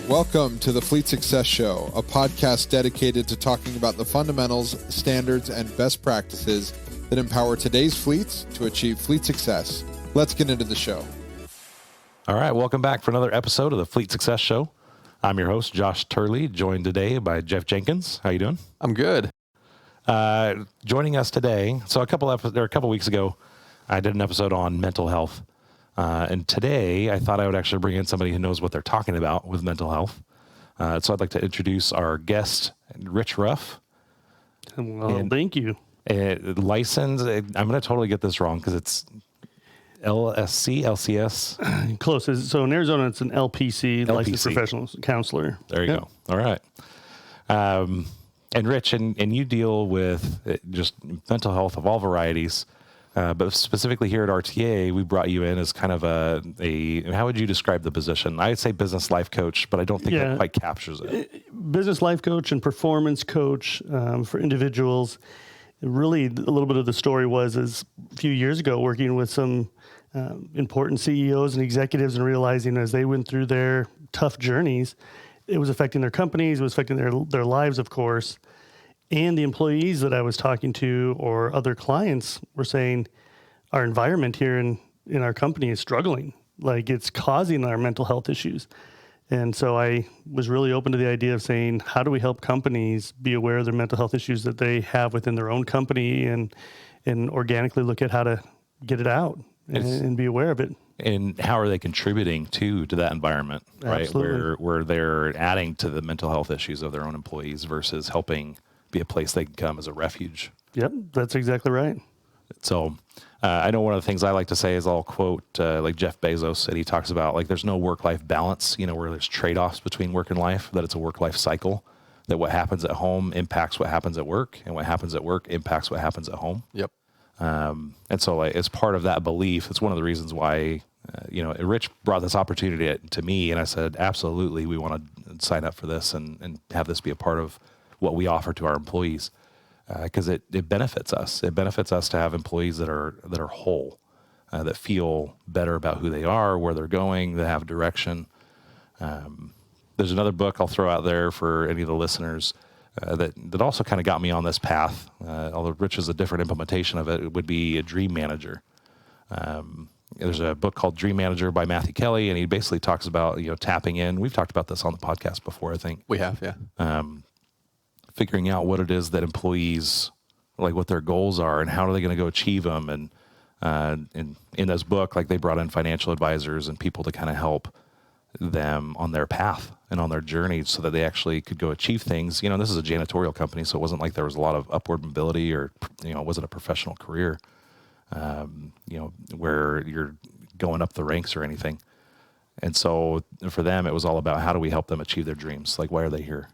Welcome to the Fleet Success Show, a podcast dedicated to talking about the fundamentals, standards, and best practices that empower today's fleets to achieve fleet success. Let's get into the show. All right, welcome back for another episode of the Fleet Success Show. I'm your host, Josh Turley, joined today by Jeff Jenkins. How you doing? I'm good. Joining us today, so a couple weeks ago, I did an episode on mental health. And today, I thought I would actually bring in somebody who knows what they're talking about with mental health. So I'd like to introduce our guest, Rich Ruff. Well, thank you. License, I'm going to totally get this wrong because it's LCS. Close. So in Arizona, it's an LPC, licensed professional counselor. There you go. All right. And Rich, and you deal with just mental health of all varieties. But specifically here at RTA, we brought you in as kind of a how would you describe the position? I'd say business life coach, but I don't think that quite captures it. Business life coach and performance coach for individuals. Really, a little bit of the story was a few years ago working with some important CEOs and executives and realizing as they went through their tough journeys, it was affecting their companies, it was affecting their lives, of course. And the employees that I was talking to or other clients were saying our environment here in our company is struggling. Like it's causing our mental health issues. And so I was really open to the idea of saying, how do we help companies be aware of their mental health issues that they have within their own company and organically look at how to get it out and be aware of it. And how are they contributing to that environment, right? Absolutely. Where they're adding to the mental health issues of their own employees versus helping be a place they can come as a refuge. Yep, that's exactly right. So I know one of the things I like to say is I'll quote like Jeff Bezos, and he talks about like there's no work-life balance, where there's trade-offs between work and life, that it's a work-life cycle, that what happens at home impacts what happens at work, and what happens at work impacts what happens at home. Yep. And so like, as part of that belief, it's one of the reasons why, Rich brought this opportunity to me, and I said, absolutely, we want to sign up for this and have this be a part of what we offer to our employees, because it benefits us. It benefits us to have employees that are whole, that feel better about who they are, where they're going, that have direction. There's another book I'll throw out there for any of the listeners that also kind of got me on this path. Although Rich is a different implementation of it, it would be a Dream Manager. There's a book called Dream Manager by Matthew Kelly, and he basically talks about tapping in. We've talked about this on the podcast before, I think. We have, yeah. Figuring out what it is that employees, like what their goals are and how are they going to go achieve them. And in this book, like they brought in financial advisors and people to kind of help them on their path and on their journey so that they actually could go achieve things. This is a janitorial company, so it wasn't like there was a lot of upward mobility or, it wasn't a professional career, where you're going up the ranks or anything. And so for them, it was all about how do we help them achieve their dreams? Like, why are they here?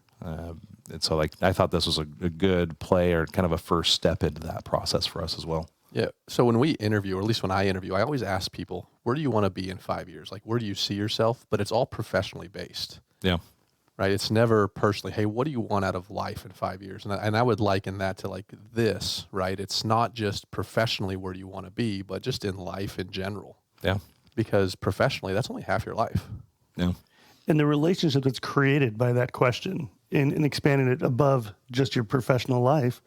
And so I thought this was a good play or kind of a first step into that process for us as well. Yeah. So when we interview, or at least when I interview, I always ask people, where do you want to be in 5 years? Like, where do you see yourself? But it's all professionally based. Yeah. Right. It's never personally, hey, what do you want out of life in 5 years? And I would liken that to like this, right? It's not just professionally where do you want to be, but just in life in general. Yeah. Because professionally, that's only half your life. Yeah. And the relationship that's created by that question and expanding it above just your professional life,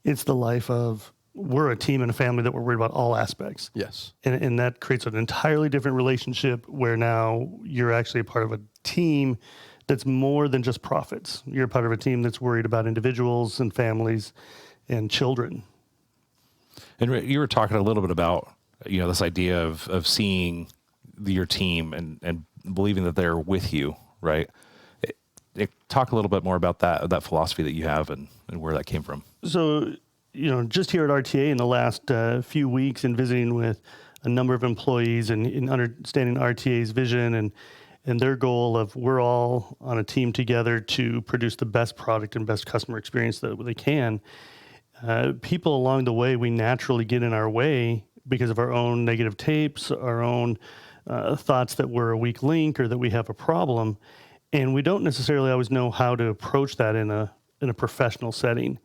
it's the life of we're a team and a family that we're worried about all aspects. Yes. And that creates an entirely different relationship where now you're actually a part of a team that's more than just profits. You're a part of a team that's worried about individuals and families and children. And you were talking a little bit about, this idea of seeing your team and believing that they're with you, right? Talk a little bit more about that philosophy that you have and where that came from. So, just here at RTA in the last few weeks and visiting with a number of employees and understanding RTA's vision and their goal of we're all on a team together to produce the best product and best customer experience that they can. People along the way, we naturally get in our way because of our own negative tapes, our own thoughts that we're a weak link or that we have a problem. And we don't necessarily always know how to approach that in a professional setting.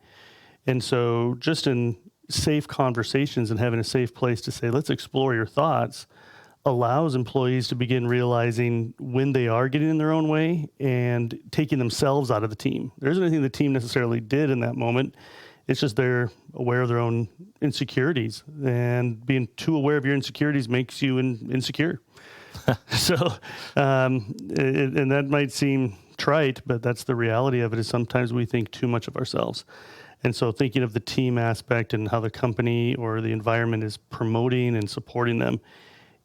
And so just in safe conversations and having a safe place to say, let's explore your thoughts, allows employees to begin realizing when they are getting in their own way and taking themselves out of the team. There isn't anything the team necessarily did in that moment. It's just they're aware of their own insecurities, and being too aware of your insecurities makes you insecure. So, and that might seem trite, but that's the reality of it, is sometimes we think too much of ourselves. And so thinking of the team aspect and how the company or the environment is promoting and supporting them,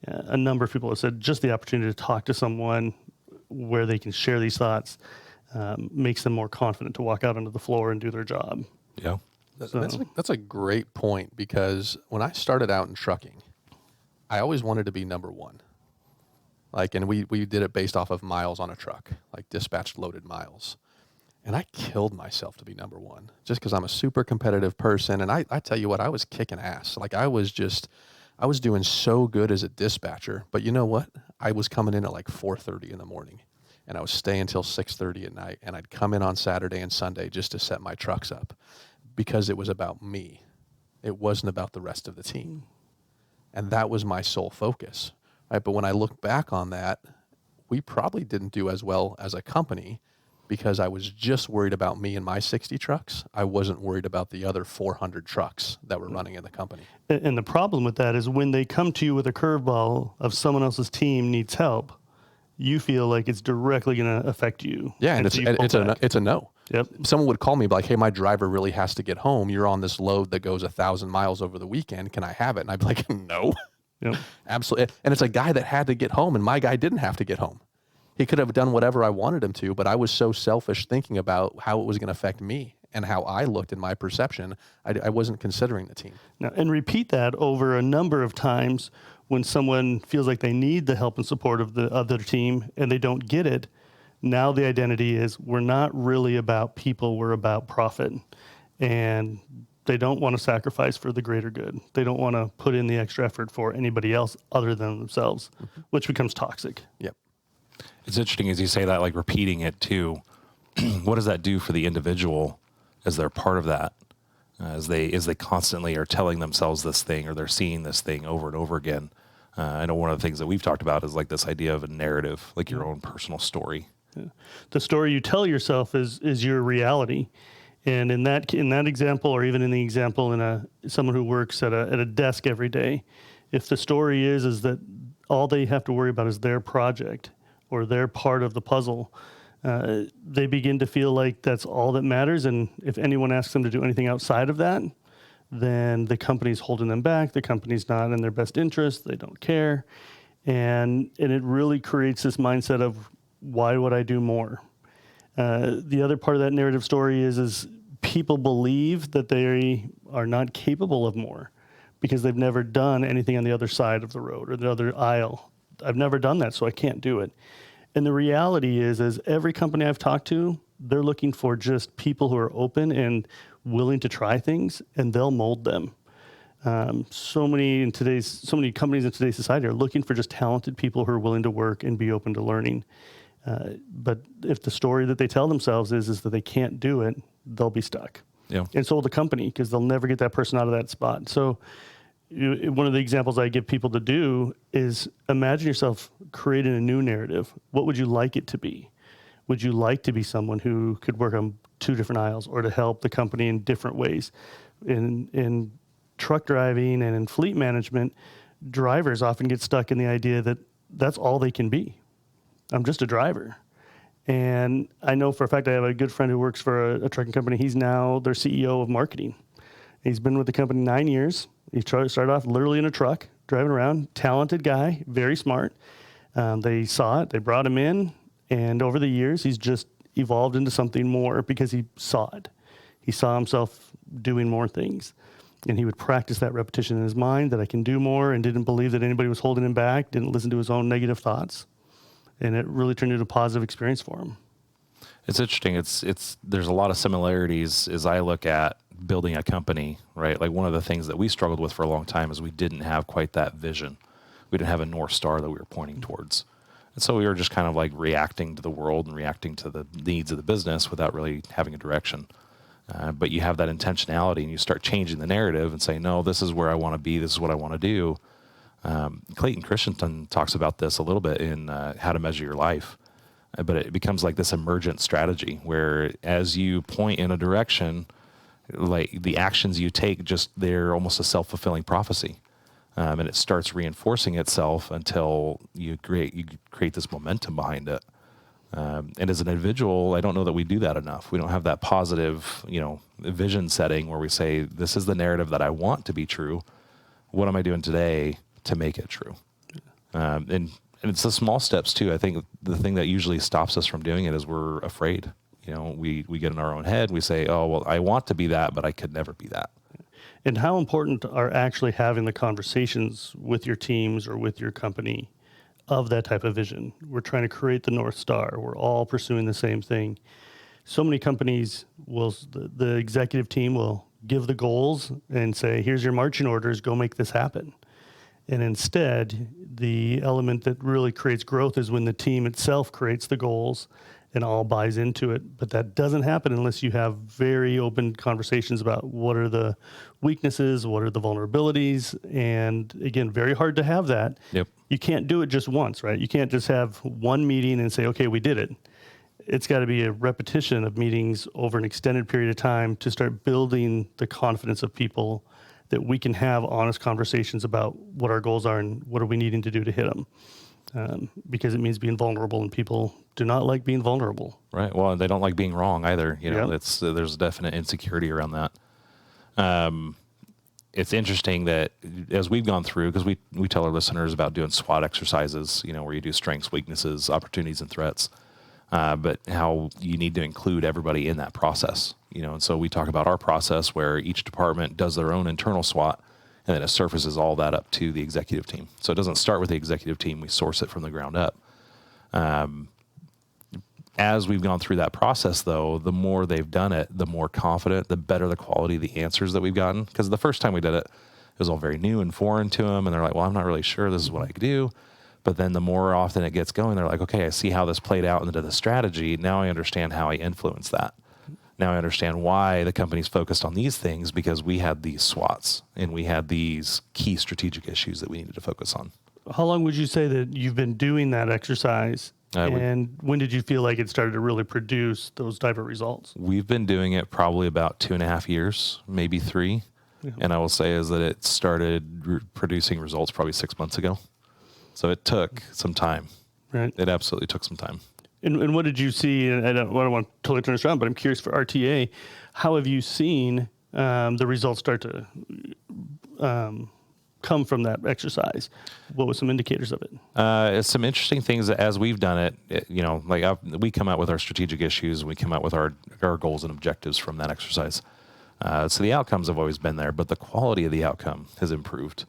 a number of people have said just the opportunity to talk to someone where they can share these thoughts makes them more confident to walk out onto the floor and do their job. Yeah. That's a great point, because when I started out in trucking, I always wanted to be number one. And we did it based off of miles on a truck, like dispatched loaded miles. And I killed myself to be number one just because I'm a super competitive person. And I tell you what, I was kicking ass. I was doing so good as a dispatcher, but you know what? I was coming in at 4:30 in the morning, and I was staying till 6:30 at night. And I'd come in on Saturday and Sunday just to set my trucks up, because it was about me. It wasn't about the rest of the team. And that was my sole focus. Right? But when I look back on that, we probably didn't do as well as a company because I was just worried about me and my 60 trucks. I wasn't worried about the other 400 trucks that were running in the company. And the problem with that is when they come to you with a curveball of someone else's team needs help, you feel like it's directly going to affect you. Yeah, and it's a no. Yep. Someone would call me like, hey, my driver really has to get home. You're on this load that goes 1,000 miles over the weekend. Can I have it? And I'd be like, no. Yep. Absolutely. And it's a guy that had to get home, and my guy didn't have to get home. He could have done whatever I wanted him to, but I was so selfish thinking about how it was going to affect me and how I looked in my perception. I wasn't considering the team. Now, and repeat that over a number of times when someone feels like they need the help and support of the other team and they don't get it. Now the identity is we're not really about people, we're about profit. And they don't want to sacrifice for the greater good. They don't want to put in the extra effort for anybody else other than themselves, which becomes toxic. Yep. It's interesting as you say that, repeating it too. What does that do for the individual as they're part of that? As they constantly are telling themselves this thing, or they're seeing this thing over and over again. I know one of the things that we've talked about is this idea of a narrative, your own personal story. Yeah. The story you tell yourself is your reality. And in that example, or even in the example in someone who works at a desk every day, if the story is that all they have to worry about is their project or their part of the puzzle, they begin to feel like that's all that matters. And if anyone asks them to do anything outside of that, then the company's holding them back. The company's not in their best interest. They don't care. And it really creates this mindset of, why would I do more? The other part of that narrative story is people believe that they are not capable of more because they've never done anything on the other side of the road or the other aisle. I've never done that, so I can't do it. And the reality is every company I've talked to, they're looking for just people who are open and willing to try things, and they'll mold them. So many companies in today's society are looking for just talented people who are willing to work and be open to learning. But if the story that they tell themselves is that they can't do it, they'll be stuck. Yeah. And so will the company, because they'll never get that person out of that spot. So one of the examples I give people to do is imagine yourself creating a new narrative. What would you like it to be? Would you like to be someone who could work on 2 different aisles or to help the company in different ways? In truck driving and in fleet management, drivers often get stuck in the idea that that's all they can be. I'm just a driver. And I know for a fact I have a good friend who works for a trucking company. He's now their CEO of marketing. He's been with the company 9 years. He started off literally in a truck, driving around. Talented guy, very smart. They saw it. They brought him in. And over the years, he's just evolved into something more because he saw it. He saw himself doing more things. And he would practice that repetition in his mind that I can do more, and didn't believe that anybody was holding him back, didn't listen to his own negative thoughts. And it really turned into a positive experience for him. It's interesting. There's a lot of similarities as I look at building a company, right? One of the things that we struggled with for a long time is we didn't have quite that vision. We didn't have a North Star that we were pointing towards. And so we were just kind of reacting to the world and reacting to the needs of the business without really having a direction. But you have that intentionality and you start changing the narrative and say, no, this is where I want to be. This is what I want to do. Clayton Christensen talks about this a little bit in How to Measure Your Life, but it becomes like this emergent strategy where as you point in a direction, like the actions you take, they're almost a self-fulfilling prophecy. And it starts reinforcing itself until you create this momentum behind it. And as an individual, I don't know that we do that enough. We don't have that positive, vision setting where we say, this is the narrative that I want to be true. What am I doing today to make it true? And it's the small steps too. I think the thing that usually stops us from doing it is we're afraid. We get in our own head. We say, oh, well, I want to be that, but I could never be that. And how important are actually having the conversations with your teams or with your company of that type of vision? We're trying to create the North Star. We're all pursuing the same thing. So many companies the executive team will give the goals and say, here's your marching orders, go make this happen. And instead, the element that really creates growth is when the team itself creates the goals and all buys into it. But that doesn't happen unless you have very open conversations about what are the weaknesses, what are the vulnerabilities. And again, very hard to have that. Yep. You can't do it just once, right? You can't just have one meeting and say, okay, we did it. It's got to be a repetition of meetings over an extended period of time to start building the confidence of people that we can have honest conversations about what our goals are and what are we needing to do to hit them. Because it means being vulnerable, and people do not like being vulnerable. Right. Well, they don't like being wrong either. Yep. There's a definite insecurity around that. It's interesting that as we've gone through, because we tell our listeners about doing SWOT exercises, where you do strengths, weaknesses, opportunities, and threats, but how you need to include everybody in that process. And so we talk about our process where each department does their own internal SWOT, and then it surfaces all that up to the executive team. So it doesn't start with the executive team. We source it from the ground up. As we've gone through that process, though, the more they've done it, the more confident, the better the quality of the answers that we've gotten. Because the first time we did it, it was all very new and foreign to them. And they're like, well, I'm not really sure this is what I could do. But then the more often it gets going, they're like, okay, I see how this played out into the strategy. Now I understand how I influence that. Now I understand why the company's focused on these things, because we had these SWOTs and we had these key strategic issues that we needed to focus on. How long would you say that you've been doing that exercise? And when did you feel like it started to really produce those type of results? We've been doing it probably about 2.5 years, maybe 3. Yeah. And I will say is that it started producing results probably 6 months ago. So it took some time. Right. It absolutely took some time. And what did you see? And I don't want to totally turn this around, but I'm curious for RTA, how have you seen the results start to come from that exercise? What were some indicators of it? It's some interesting things that as we've done it, we come out with our strategic issues, and we come out with our goals and objectives from that exercise. So the outcomes have always been there, but the quality of the outcome has improved.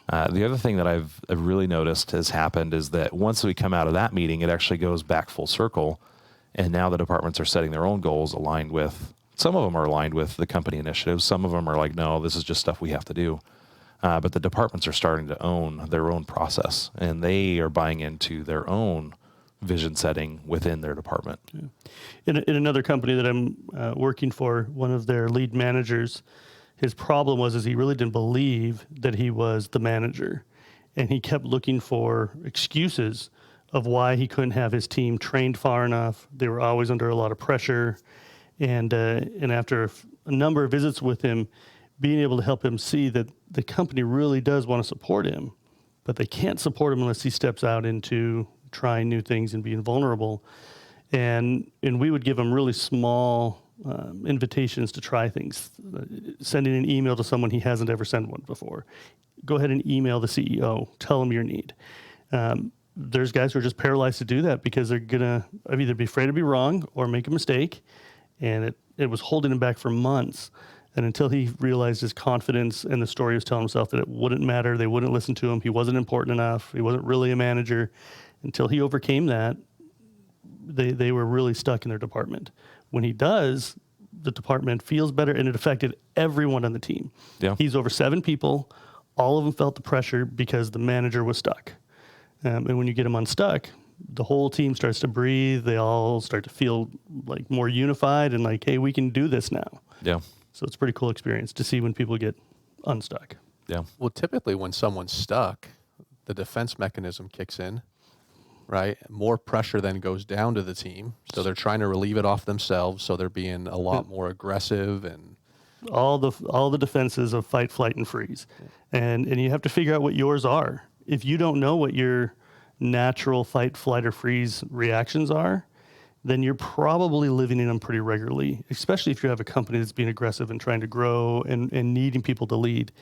The other thing that I've really noticed has happened is that once we come out of that meeting, it actually goes back full circle. And now the departments are setting their own goals some of them are aligned with the company initiatives. Some of them are like, no, this is just stuff we have to do. But the departments are starting to own their own process, and they are buying into their own vision setting within their department. Yeah. In another company that I'm working for, one of their lead managers, his problem was he really didn't believe that he was the manager, and he kept looking for excuses of why he couldn't have his team trained far enough. They were always under a lot of pressure, and after a number of visits with him, being able to help him see that the company really does want to support him, but they can't support him unless he steps out into trying new things and being vulnerable. And we would give him really small invitations to try things, sending an email to someone he hasn't ever sent one before. Go ahead and email the CEO, tell him your need. There's guys who are just paralyzed to do that because they're going to either be afraid to be wrong or make a mistake. And it was holding him back for months. And until he realized his confidence and the story he was telling himself that it wouldn't matter, they wouldn't listen to him, he wasn't important enough, he wasn't really a manager, until he overcame that, they were really stuck in their department. When he does, the department feels better, and it affected everyone on the team. Yeah. He's over 7 people. All of them felt the pressure because the manager was stuck. And when you get him unstuck, the whole team starts to breathe. They all start to feel like more unified and like, hey, we can do this now. Yeah. So it's a pretty cool experience to see when people get unstuck. Yeah. Well, typically when someone's stuck, the defense mechanism kicks in, right? More pressure then goes down to the team. So they're trying to relieve it off themselves. So they're being a lot more aggressive and all the defenses of fight, flight, and freeze. And you have to figure out what yours are. If you don't know what your natural fight, flight, or freeze reactions are, then you're probably living in them pretty regularly, especially if you have a company that's being aggressive and trying to grow and needing people to lead.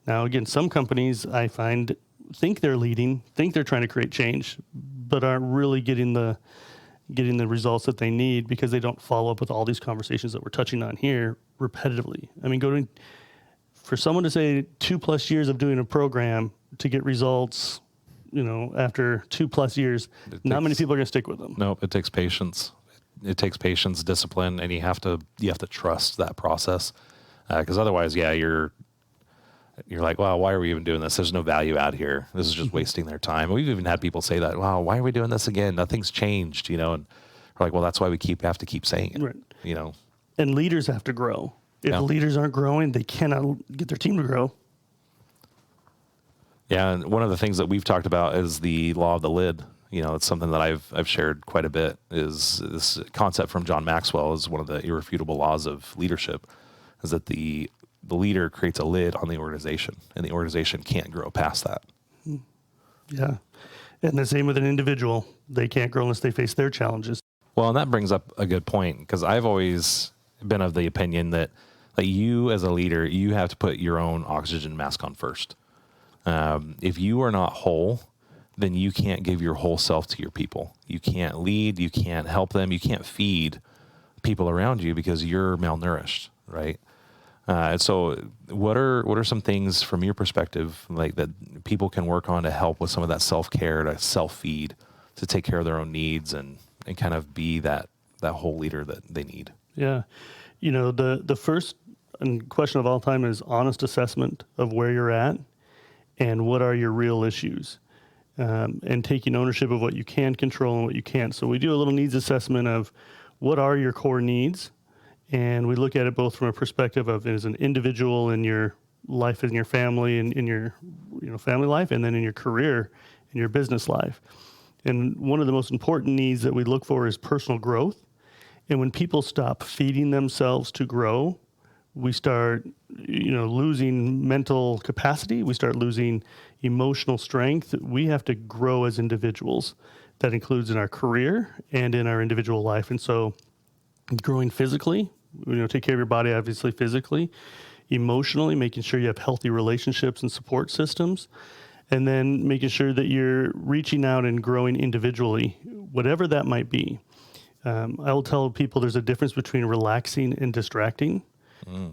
Now, again, some companies I find think they're leading, think they're trying to create change, but aren't really getting the results that they need because they don't follow up with all these conversations that we're touching on here repetitively. I mean, for someone to say 2+ years of doing a program to get results, after 2+ years, not many people are going to stick with them. No, it takes patience. It takes patience, discipline, and you have to trust that process. Because otherwise, you're like, wow, why are we even doing this? There's no value out here. This is just wasting their time. We've even had people say that, wow, why are we doing this again? Nothing's changed, and we're like, well, that's why we have to keep saying it, right. And leaders have to grow. If leaders aren't growing, they cannot get their team to grow. Yeah, and one of the things that we've talked about is the law of the lid. It's something that I've shared quite a bit. Is this concept from John Maxwell is one of the irrefutable laws of leadership, is that the leader creates a lid on the organization, and the organization can't grow past that. Yeah, and the same with an individual. They can't grow unless they face their challenges. Well, and that brings up a good point, because I've always been of the opinion that you as a leader, you have to put your own oxygen mask on first. If you are not whole, then you can't give your whole self to your people. You can't lead, you can't help them, you can't feed people around you because you're malnourished, right? And so what are some things from your perspective that people can work on to help with some of that self-care, to self-feed, to take care of their own needs and kind of be that whole leader that they need? Yeah. The first question of all time is honest assessment of where you're at and what are your real issues, and taking ownership of what you can control and what you can't. So we do a little needs assessment of what are your core needs, and we look at it both from a perspective of as an individual in your life, in your family, and in your family life, and then in your career, in your business life. And one of the most important needs that we look for is personal growth. And when people stop feeding themselves to grow, we start, losing mental capacity. We start losing emotional strength. We have to grow as individuals. That includes in our career and in our individual life. And so growing physically, take care of your body, obviously physically, emotionally, making sure you have healthy relationships and support systems, and then making sure that you're reaching out and growing individually, whatever that might be. I'll tell people there's a difference between relaxing and distracting.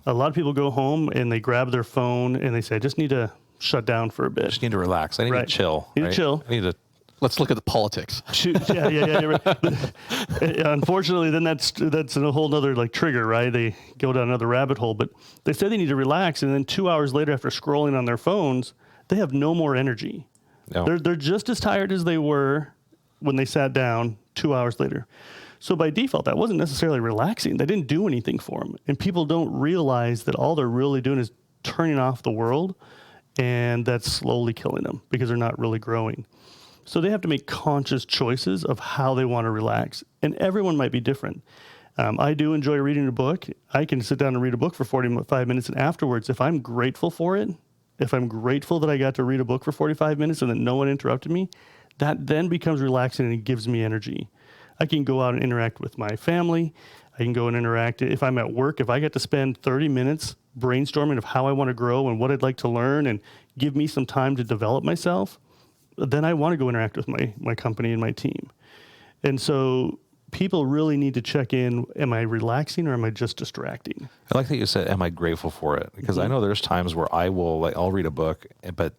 A lot of people go home and they grab their phone and they say, I just need to shut down for a bit. I just need to relax. I need to chill. I need to chill. I need to... Let's look at the politics. Yeah. You're right. Unfortunately, then that's a whole nother trigger, right? They go down another rabbit hole. But they say they need to relax, and then 2 hours later, after scrolling on their phones, they have no more energy. No. They're just as tired as they were when they sat down 2 hours later. So by default, that wasn't necessarily relaxing. They didn't do anything for them. And people don't realize that all they're really doing is turning off the world, and that's slowly killing them because they're not really growing. So they have to make conscious choices of how they want to relax. And everyone might be different. I do enjoy reading a book. I can sit down and read a book for 45 minutes, and afterwards, if I'm grateful for it, if I'm grateful that I got to read a book for 45 minutes and that no one interrupted me, that then becomes relaxing and it gives me energy. I can go out and interact with my family. I can go and interact. If I'm at work, if I get to spend 30 minutes brainstorming of how I want to grow and what I'd like to learn and give me some time to develop myself, then I want to go interact with my company and my team. And so people really need to check in, am I relaxing or am I just distracting? I like that you said, am I grateful for it? Because I know there's times where I'll read a book, but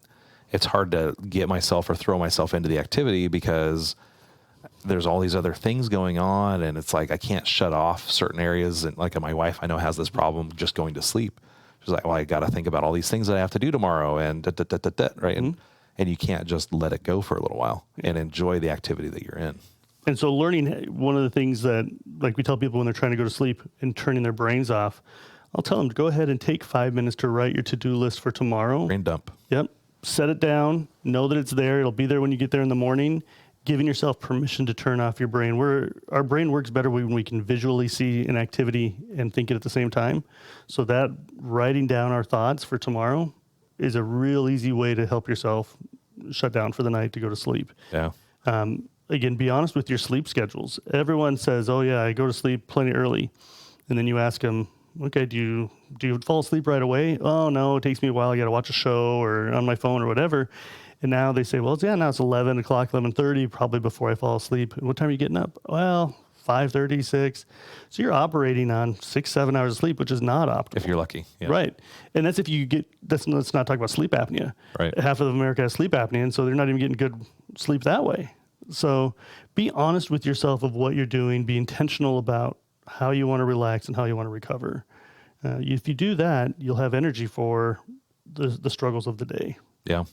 it's hard to get myself or throw myself into the activity because there's all these other things going on, and it's like I can't shut off certain areas. And like my wife, I know, has this problem just going to sleep. She's like, well, I got to think about all these things that I have to do tomorrow, and right? Mm-hmm. And you can't just let it go for a little while and enjoy the activity that you're in. And so learning, one of the things that, like we tell people when they're trying to go to sleep and turning their brains off, I'll tell them to go ahead and take 5 minutes to write your to-do list for tomorrow. Brain dump. Yep. set it down, know that it's there. It'll be there when you get there in the morning. Giving yourself permission to turn off your brain. Our brain works better when we can visually see an activity and think it at the same time. So that writing down our thoughts for tomorrow is a real easy way to help yourself shut down for the night to go to sleep. Yeah. Again, be honest with your sleep schedules. Everyone says, oh yeah, I go to sleep plenty early. And then you ask them, okay, do you fall asleep right away? Oh no, it takes me a while. I got to watch a show or on my phone or whatever. And now they say, well, now it's 11 o'clock, 11:30, probably before I fall asleep. And what time are you getting up? Well, 5:30, 6. So you're operating on 6-7 hours of sleep, which is not optimal. If you're lucky. Yeah. Right. And that's if you get, let's not talk about sleep apnea. Right. Half of America has sleep apnea, and so they're not even getting good sleep that way. So be honest with yourself of what you're doing. Be intentional about how you want to relax and how you want to recover. If you do that, you'll have energy for the struggles of the day. Yeah.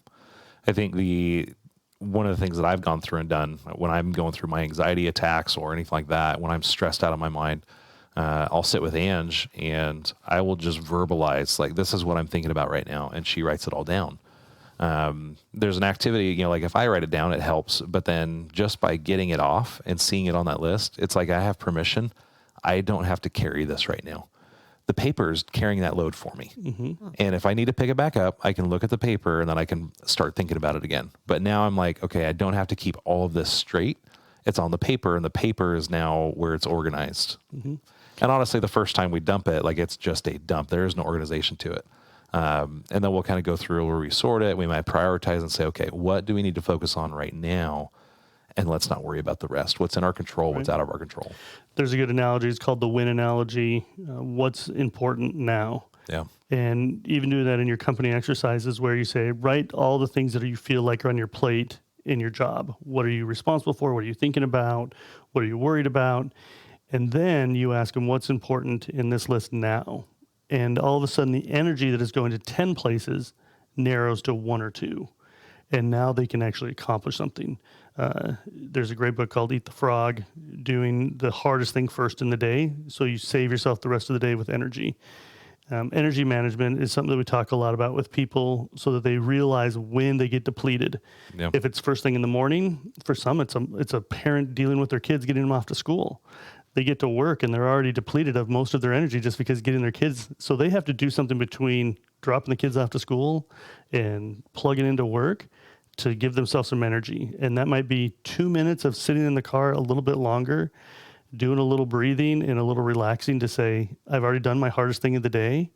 I think one of the things that I've gone through and done when I'm going through my anxiety attacks or anything like that, when I'm stressed out of my mind, I'll sit with Ange and I will just verbalize, like, this is what I'm thinking about right now. And she writes it all down. There's an activity, like if I write it down, it helps. But then just by getting it off and seeing it on that list, it's like I have permission. I don't have to carry this right now. The paper is carrying that load for me. Mm-hmm. And if I need to pick it back up, I can look at the paper and then I can start thinking about it again. But now I'm like, okay, I don't have to keep all of this straight. It's on the paper, and the paper is now where it's organized. Mm-hmm. And honestly, the first time we dump it, like, it's just a dump. There is no organization to it. And then we'll kind of go through where we sort it. We might prioritize and say, okay, what do we need to focus on right now? And let's not worry about the rest. What's in our control, what's out of our control. There's a good analogy. It's called the win analogy. What's important now? Yeah. And even doing that in your company exercises where you say, write all the things that you feel like are on your plate in your job. What are you responsible for? What are you thinking about? What are you worried about? And then you ask them, what's important in this list now? And all of a sudden, the energy that is going to 10 places narrows to 1 or 2. And now they can actually accomplish something. There's a great book called Eat the Frog, doing the hardest thing first in the day, so you save yourself the rest of the day with energy. Energy management is something that we talk a lot about with people so that they realize when they get depleted. Yeah. If it's first thing in the morning, for some, it's a parent dealing with their kids, getting them off to school. They get to work and they're already depleted of most of their energy just because getting their kids. So they have to do something between dropping the kids off to school and plugging into work to give themselves some energy. And that might be 2 minutes of sitting in the car a little bit longer, doing a little breathing and a little relaxing to say, I've already done my hardest thing of the day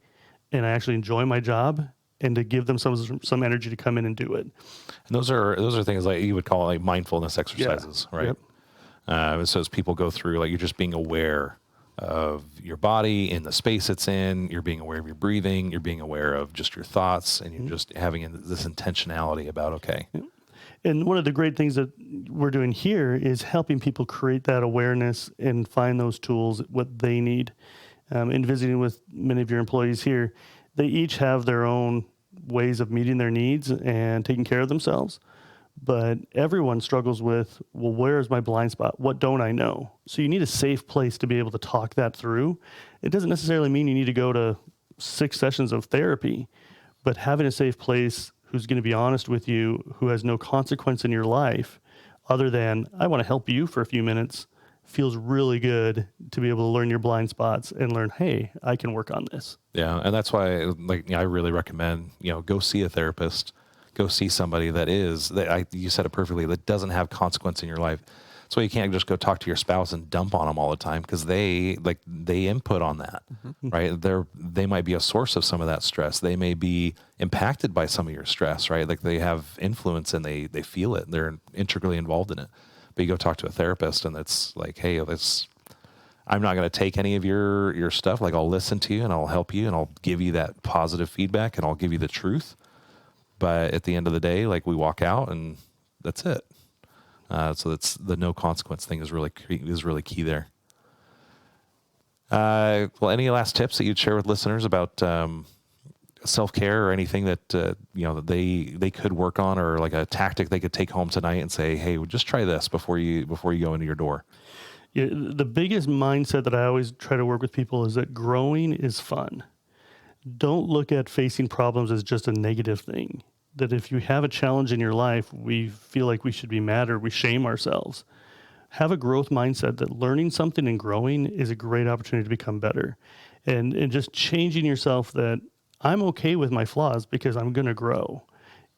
and I actually enjoy my job, and to give them some energy to come in and do it. And those are things like you would call like mindfulness exercises, right? Yep. So as people go through, like, you're just being aware of your body in the space it's in, you're being aware of your breathing, you're being aware of just your thoughts, and you're just having this intentionality about, okay. And one of the great things that we're doing here is helping people create that awareness and find those tools, what they need. In visiting with many of your employees here, they each have their own ways of meeting their needs and taking care of themselves. But everyone struggles with, well, where is my blind spot? What don't I know? So you need a safe place to be able to talk that through. It doesn't necessarily mean you need to go to 6 sessions of therapy, but having a safe place who's going to be honest with you, who has no consequence in your life other than, I want to help you for a few minutes, feels really good to be able to learn your blind spots and learn, hey, I can work on this. Yeah. And that's why, I really recommend, go see a therapist. Go see somebody you said it perfectly, that doesn't have consequence in your life. So you can't just go talk to your spouse and dump on them all the time, because they input on that, mm-hmm. right? They might be a source of some of that stress. They may be impacted by some of your stress, right? Like, they have influence and they feel it. They're integrally involved in it. But you go talk to a therapist and it's like, hey, I'm not going to take any of your stuff. Like, I'll listen to you and I'll help you and I'll give you that positive feedback and I'll give you the truth. But at the end of the day, like, we walk out and that's it. So that's the no consequence thing is really key there. Well, any last tips that you'd share with listeners about self-care or anything that that they could work on, or like a tactic they could take home tonight and say, hey, just try this before you go into your door? Yeah, the biggest mindset that I always try to work with people is that growing is fun. Don't look at facing problems as just a negative thing. that if you have a challenge in your life, we feel like we should be mad or we shame ourselves. Have a growth mindset that learning something and growing is a great opportunity to become better. And just changing yourself that I'm okay with my flaws because I'm going to grow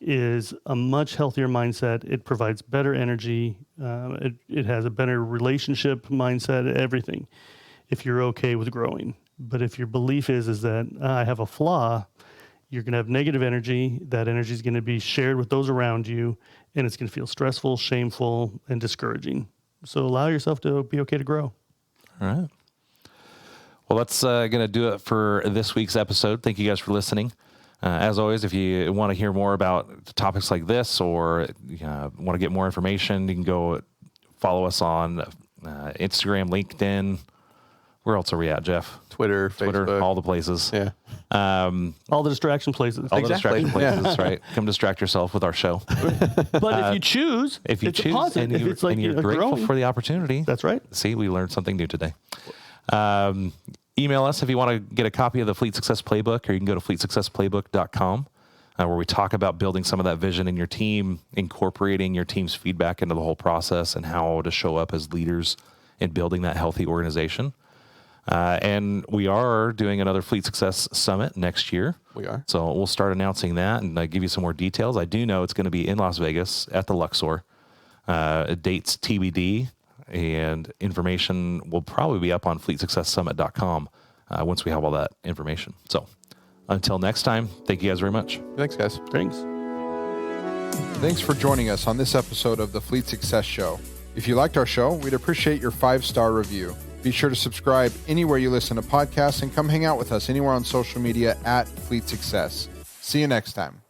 is a much healthier mindset. It provides better energy. It has a better relationship mindset, everything, if you're okay with growing. But if your belief is that I have a flaw, you're going to have negative energy. That energy is going to be shared with those around you, and it's going to feel stressful, shameful, and discouraging. So allow yourself to be okay to grow. All right. Well, that's going to do it for this week's episode. Thank you guys for listening. As always, if you want to hear more about topics like this or want to get more information, you can go follow us on Instagram, LinkedIn. Where else are we at, Jeff? Twitter, Facebook. All the places. Yeah. All the distraction places. All the distraction places, right? Come distract yourself with our show. But if you choose, it's a positive. and, If it's like you're grateful growing, for the opportunity. That's right. See, we learned something new today. Email us if you want to get a copy of the Fleet Success Playbook, or you can go to fleetsuccessplaybook.com, where we talk about building some of that vision in your team, incorporating your team's feedback into the whole process, and how to show up as leaders in building that healthy organization. And we are doing another Fleet Success Summit next year. We are. So we'll start announcing that and give you some more details. I do know it's going to be in Las Vegas at the Luxor. Dates TBD, and information will probably be up on fleetsuccesssummit.com once we have all that information. So until next time, thank you guys very much. Thanks, guys. Thanks. Thanks for joining us on this episode of the Fleet Success Show. If you liked our show, we'd appreciate your 5-star review. Be sure to subscribe anywhere you listen to podcasts and come hang out with us anywhere on social media at Fleet Success. See you next time.